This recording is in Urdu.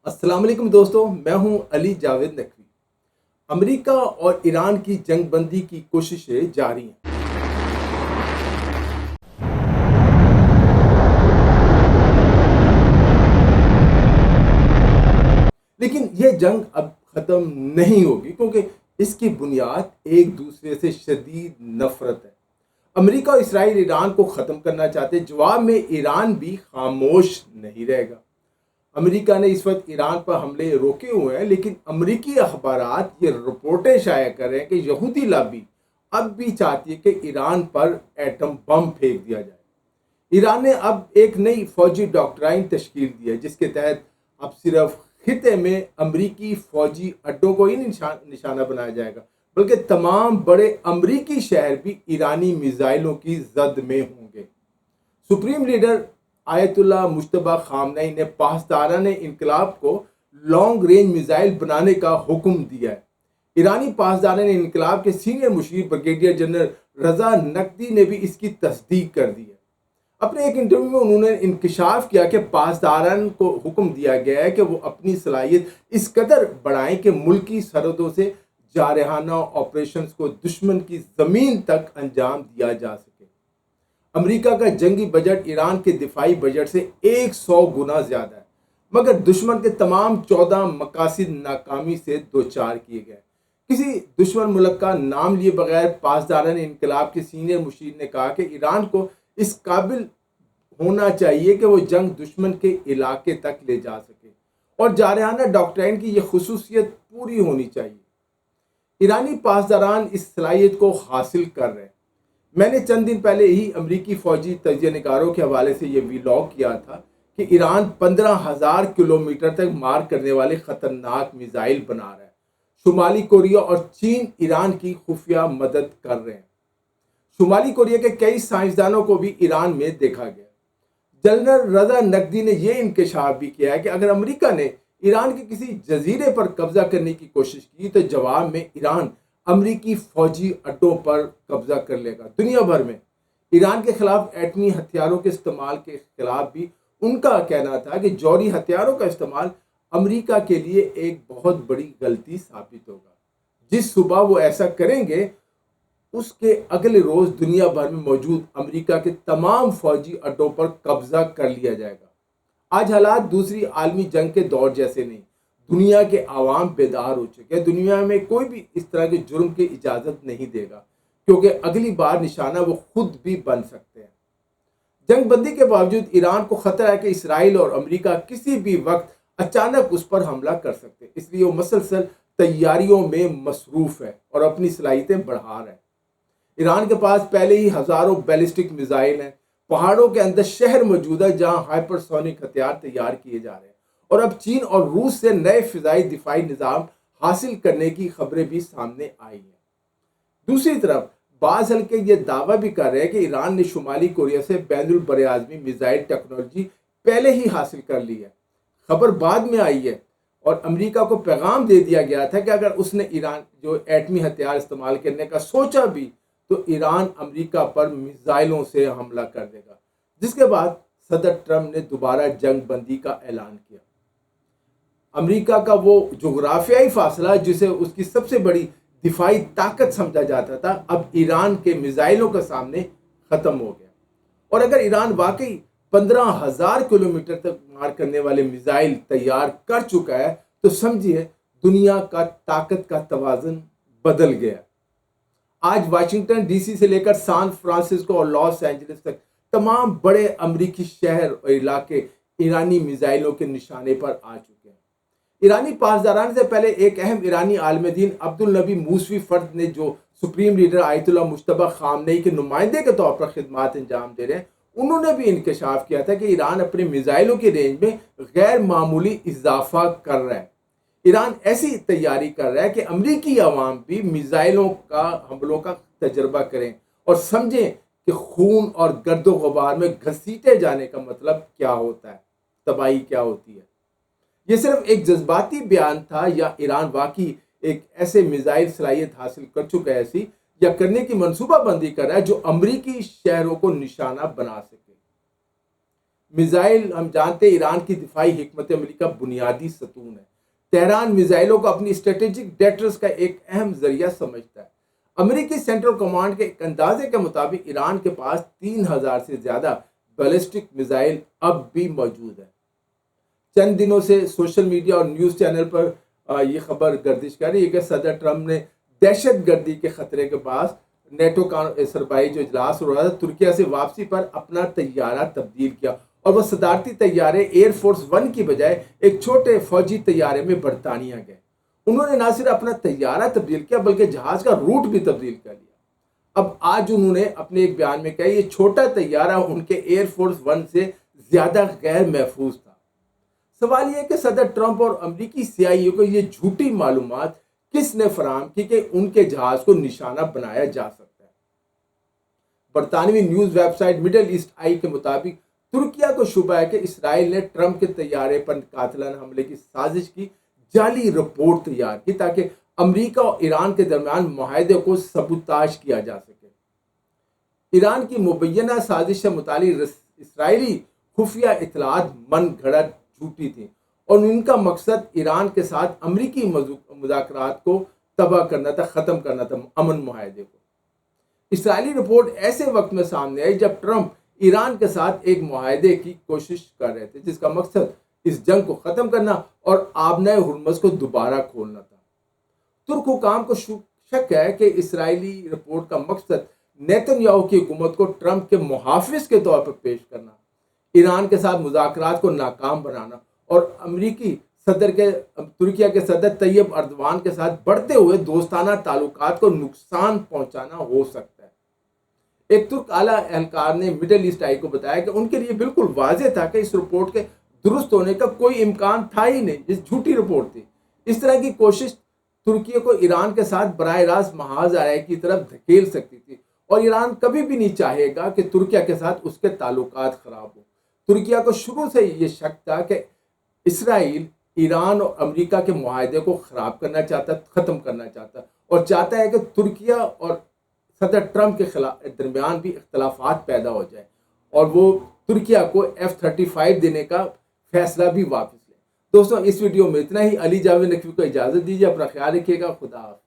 السلام علیکم دوستو، میں ہوں علی جاوید نقوی۔ امریکہ اور ایران کی جنگ بندی کی کوششیں جاری ہیں، لیکن یہ جنگ اب ختم نہیں ہوگی کیونکہ اس کی بنیاد ایک دوسرے سے شدید نفرت ہے۔ امریکہ اور اسرائیل ایران کو ختم کرنا چاہتے، جواب میں ایران بھی خاموش نہیں رہے گا۔ امریکہ نے اس وقت ایران پر حملے روکے ہوئے ہیں، لیکن امریکی اخبارات یہ رپورٹیں شائع کر رہے ہیں کہ یہودی لابی اب بھی چاہتی ہے کہ ایران پر ایٹم بم پھینک دیا جائے۔ ایران نے اب ایک نئی فوجی ڈاکٹرائن تشکیل دی ہے، جس کے تحت اب صرف خطے میں امریکی فوجی اڈوں کو ہی نشانہ بنایا جائے گا، بلکہ تمام بڑے امریکی شہر بھی ایرانی میزائلوں کی زد میں ہوں گے۔ سپریم لیڈر آیت اللہ مجتبی خامنئی نے پاسداران انقلاب کو لانگ رینج میزائل بنانے کا حکم دیا ہے۔ ایرانی پاسداران انقلاب کے سینئر مشیر بریگیڈیئر جنرل رضا نقوی نے بھی اس کی تصدیق کر دی ہے۔ اپنے ایک انٹرویو میں انہوں نے انکشاف کیا کہ پاسداران کو حکم دیا گیا ہے کہ وہ اپنی صلاحیت اس قدر بڑھائیں کہ ملکی سرحدوں سے جارحانہ آپریشنز کو دشمن کی زمین تک انجام دیا جا سکے۔ امریکہ کا جنگی بجٹ ایران کے دفاعی بجٹ سے 100 گنا زیادہ ہے، مگر دشمن کے تمام 14 مقاصد ناکامی سے دوچار کیے گئے۔ کسی دشمن ملک کا نام لیے بغیر پاسداران انقلاب کے سینئر مشیر نے کہا کہ ایران کو اس قابل ہونا چاہیے کہ وہ جنگ دشمن کے علاقے تک لے جا سکے، اور جارحانہ ڈاکٹرائن کی یہ خصوصیت پوری ہونی چاہیے۔ ایرانی پاسداران اس صلاحیت کو حاصل کر رہے ہیں۔ میں نے چند دن پہلے ہی امریکی فوجی تجزیہ نگاروں کے حوالے سے یہ ویلاگ کیا تھا کہ ایران 15,000 کلومیٹر تک مار کرنے والے خطرناک میزائل بنا رہا ہے۔ شمالی کوریا اور چین ایران کی خفیہ مدد کر رہے ہیں۔ شمالی کوریا کے کئی سائنسدانوں کو بھی ایران میں دیکھا گیا۔ جنرل رضا نقوی نے یہ انکشاف بھی کیا ہے کہ اگر امریکہ نے ایران کے کسی جزیرے پر قبضہ کرنے کی کوشش کی تو جواب میں ایران امریکی فوجی اڈوں پر قبضہ کر لے گا۔ دنیا بھر میں ایران کے خلاف ایٹمی ہتھیاروں کے استعمال کے خلاف بھی ان کا کہنا تھا کہ جوہری ہتھیاروں کا استعمال امریکہ کے لیے ایک بہت بڑی غلطی ثابت ہوگا۔ جس صبح وہ ایسا کریں گے، اس کے اگلے روز دنیا بھر میں موجود امریکہ کے تمام فوجی اڈوں پر قبضہ کر لیا جائے گا۔ آج حالات دوسری عالمی جنگ کے دور جیسے نہیں۔ دنیا کے عوام بیدار ہو چکے ہیں۔ دنیا میں کوئی بھی اس طرح کے جرم کی اجازت نہیں دے گا، کیونکہ اگلی بار نشانہ وہ خود بھی بن سکتے ہیں۔ جنگ بندی کے باوجود ایران کو خطرہ ہے کہ اسرائیل اور امریکہ کسی بھی وقت اچانک اس پر حملہ کر سکتے، اس لیے وہ مسلسل تیاریوں میں مصروف ہے اور اپنی صلاحیتیں بڑھا رہا ہے۔ ایران کے پاس پہلے ہی ہزاروں بیلسٹک میزائل ہیں۔ پہاڑوں کے اندر شہر موجود ہے جہاں ہائپر سونک ہتھیار تیار کیے جا رہے ہیں، اور اب چین اور روس سے نئے فضائی دفاعی نظام حاصل کرنے کی خبریں بھی سامنے آئی ہیں۔ دوسری طرف بعض حلقے یہ دعویٰ بھی کر رہے ہیں کہ ایران نے شمالی کوریا سے بین البراعظمی میزائل ٹیکنالوجی پہلے ہی حاصل کر لی ہے۔ خبر بعد میں آئی ہے، اور امریکہ کو پیغام دے دیا گیا تھا کہ اگر اس نے ایران جو ایٹمی ہتھیار استعمال کرنے کا سوچا بھی تو ایران امریکہ پر میزائلوں سے حملہ کر دے گا، جس کے بعد صدر ٹرمپ نے دوبارہ جنگ بندی کا اعلان کیا۔ امریکہ کا وہ جغرافیائی فاصلہ جسے اس کی سب سے بڑی دفاعی طاقت سمجھا جاتا تھا، اب ایران کے میزائلوں کے سامنے ختم ہو گیا۔ اور اگر ایران واقعی 15,000 کلومیٹر تک مار کرنے والے میزائل تیار کر چکا ہے تو سمجھیے دنیا کا طاقت کا توازن بدل گیا۔ آج واشنگٹن ڈی سی سے لے کر سان فرانسسکو اور لاس اینجلس تک تمام بڑے امریکی شہر اور علاقے ایرانی میزائلوں کے نشانے پر آ چکے ہیں۔ ایرانی پاسداران سے پہلے ایک اہم ایرانی عالم دین عبدالنبی موسوی فرد نے جو سپریم لیڈر آیت اللہ مجتبی خامنئی کے نمائندے کے طور پر خدمات انجام دے رہے ہیں، انہوں نے بھی انکشاف کیا تھا کہ ایران اپنے میزائلوں کی رینج میں غیر معمولی اضافہ کر رہا ہے۔ ایران ایسی تیاری کر رہا ہے کہ امریکی عوام بھی میزائلوں کا حملوں کا تجربہ کریں اور سمجھیں کہ خون اور گرد و غبار میں گھسیٹے جانے کا مطلب کیا ہوتا ہے، تباہی کیا ہوتی ہے۔ یہ صرف ایک جذباتی بیان تھا، یا ایران واقعی ایک ایسے میزائل صلاحیت حاصل کر چکا ہے ایسی یا کرنے کی منصوبہ بندی کر رہا ہے جو امریکی شہروں کو نشانہ بنا سکے؟ میزائل ہم جانتے ہیں ایران کی دفاعی حکمت عملی کا بنیادی ستون ہے۔ تہران میزائلوں کو اپنی اسٹریٹجک ڈیٹرز کا ایک اہم ذریعہ سمجھتا ہے۔ امریکی سینٹرل کمانڈ کے ایک اندازے کے مطابق ایران کے پاس 3000 سے زیادہ بیلسٹک میزائل اب بھی موجود ہیں۔ چند دنوں سے سوشل میڈیا اور نیوز چینل پر یہ خبر گردش کر رہی ہے کہ صدر ٹرمپ نے دہشت گردی کے خطرے کے بعد نیٹو کا سربراہی جو اجلاس ہو رہا تھا ترکیہ سے واپسی پر اپنا طیارہ تبدیل کیا اور وہ صدارتی طیارے ایئر فورس ون کی بجائے ایک چھوٹے فوجی طیارے میں برطانیہ گئے۔ انہوں نے نہ صرف اپنا طیارہ تبدیل کیا بلکہ جہاز کا روٹ بھی تبدیل کر لیا۔ اب آج انہوں نے اپنے ایک بیان میں کہا یہ چھوٹا طیارہ ان کے ایئر فورس ون سے زیادہ غیر محفوظ تھا۔ سوال یہ ہے کہ صدر ٹرمپ اور امریکی CIA کو یہ جھوٹی معلومات کس نے فراہم کی کہ ان کے جہاز کو نشانہ بنایا جا سکتا ہے؟ برطانوی news website Middle East Eye کے مطابق ترکیہ کو شبہ ہے کہ اسرائیل نے ٹرمپ کے طیارے پر قاتلانہ حملے کی سازش کی جعلی رپورٹ تیار کی تاکہ امریکہ اور ایران کے درمیان معاہدے کو سبوتاژ کیا جا سکے۔ ایران کی مبینہ سازش سے متعلق اسرائیلی خفیہ اطلاعات من گھڑت جھوٹی تھیں اور ان کا مقصد ایران کے ساتھ امریکی مذاکرات کو تباہ کرنا تھا، ختم کرنا تھا، امن معاہدے کو۔ اسرائیلی رپورٹ ایسے وقت میں سامنے آئی جب ٹرمپ ایران کے ساتھ ایک معاہدے کی کوشش کر رہے تھے جس کا مقصد اس جنگ کو ختم کرنا اور آبنۂ ہرمز کو دوبارہ کھولنا تھا۔ ترک حکام کو شک ہے کہ اسرائیلی رپورٹ کا مقصد نیتن یاہو کی حکومت کو ٹرمپ کے محافظ کے طور پر پیش کرنا، ایران کے ساتھ مذاکرات کو ناکام بنانا اور امریکی صدر کے ترکیہ کے صدر طیب اردوان کے ساتھ بڑھتے ہوئے دوستانہ تعلقات کو نقصان پہنچانا ہو سکتا ہے۔ ایک ترک اعلیٰ اہلکار نے مڈل ایسٹ آئی کو بتایا کہ ان کے لیے بالکل واضح تھا کہ اس رپورٹ کے درست ہونے کا کوئی امکان تھا ہی نہیں، اس جھوٹی رپورٹ تھی۔ اس طرح کی کوشش ترکیہ کو ایران کے ساتھ براہ راست محاذ آرائی کی طرف دھکیل سکتی تھی اور ایران کبھی بھی نہیں چاہے گا کہ ترکیہ کے ساتھ اس کے تعلقات خراب ہوں۔ ترکیہ کو شروع سے یہ شک تھا کہ اسرائیل ایران اور امریکہ کے معاہدے کو خراب کرنا چاہتا، ختم کرنا چاہتا اور چاہتا ہے کہ ترکیہ اور صدر ٹرمپ کے درمیان بھی اختلافات پیدا ہو جائے اور وہ ترکیہ کو F-35 دینے کا فیصلہ بھی واپس لے۔ دوستوں اس ویڈیو میں اتنا ہی۔ علی جاوید نقوی کو اجازت دیجیے، اپنا خیال رکھیے گا، خدا حافظ۔